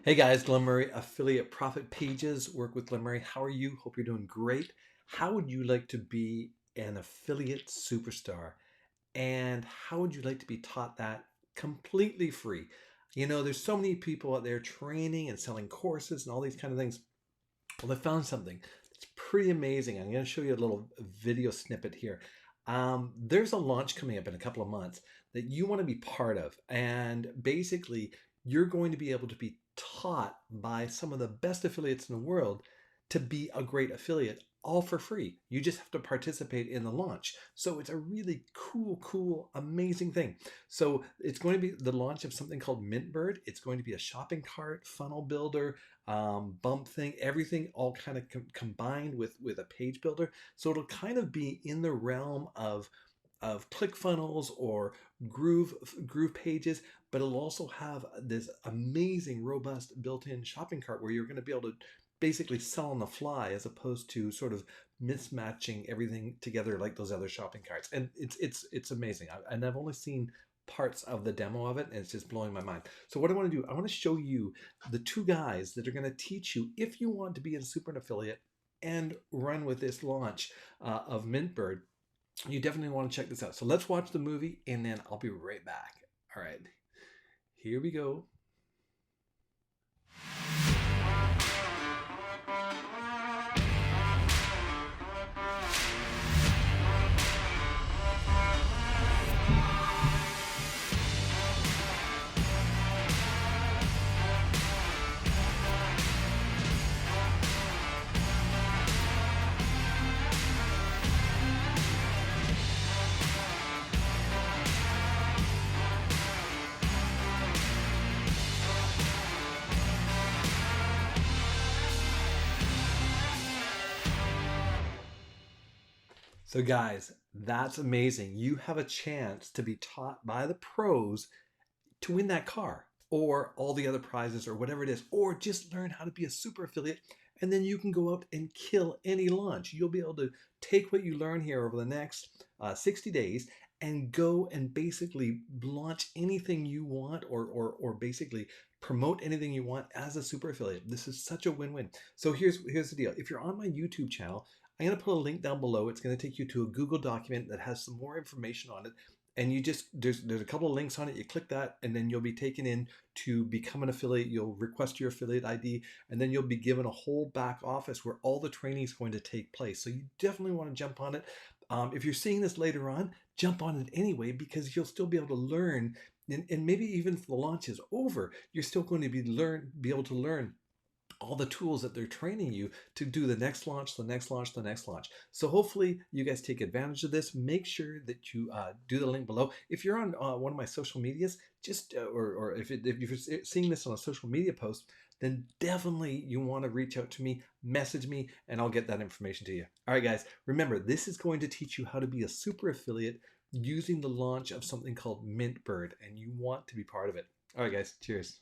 Hey guys, Glen Murray, Affiliate Profit Pages, work with Glen Murray. How are you? Hope you're doing great. How would you like to be an affiliate superstar? And how would you like to be taught that completely free? You know, there's so many people out there training and selling courses and all these kind of things. Well, I found something that's pretty amazing. I'm going to show you a little video snippet here. There's a launch coming up in a couple of months that you want to be part of. And basically, you're going to be able to be taught by some of the best affiliates in the world to be a great affiliate, all for free. You just have to participate in the launch. So it's a really cool, amazing thing. So it's going to be the launch of something called Mintbird. It's going to be a shopping cart, funnel builder, bump thing, everything all kind of combined with a page builder. So it'll kind of be in the realm of ClickFunnels or Groove pages, but it'll also have this amazing, robust built-in shopping cart where you're going to be able to basically sell on the fly as opposed to sort of mismatching everything together like those other shopping carts. And it's amazing. And I've only seen parts of the demo of it, and it's just blowing my mind. So what I want to do, I want to show you the two guys that are going to teach you if you want to be a super affiliate and run with this launch of Mintbird. You definitely want to check this out. So let's watch the movie and then I'll be right back. All right, here we go. So guys, that's amazing. You have a chance to be taught by the pros to win that car or all the other prizes or whatever it is, or just learn how to be a super affiliate. And then you can go out and kill any launch. You'll be able to take what you learn here over the next 60 days and go and basically launch anything you want or basically promote anything you want as a super affiliate. This is such a win-win. So here's the deal. If you're on my YouTube channel, I'm going to put a link down below. It's going to take you to a Google document that has some more information on it. And you just, there's a couple of links on it. You click that and then you'll be taken in to become an affiliate. You'll request your affiliate ID and then you'll be given a whole back office where all the training is going to take place. So you definitely want to jump on it. If you're seeing this later on, jump on it anyway, because you'll still be able to learn. And maybe even if the launch is over, you're still going to be able to learn all the tools that they're training you to do the next launch, the next launch, the next launch. So hopefully you guys take advantage of this. Make sure that you do the link below. If you're on one of my social medias, just or if you're seeing this on a social media post, then definitely you want to reach out to me, message me, and I'll get that information to you. All right, guys, remember, this is going to teach you how to be a super affiliate using the launch of something called Mintbird, and you want to be part of it. All right, guys, cheers.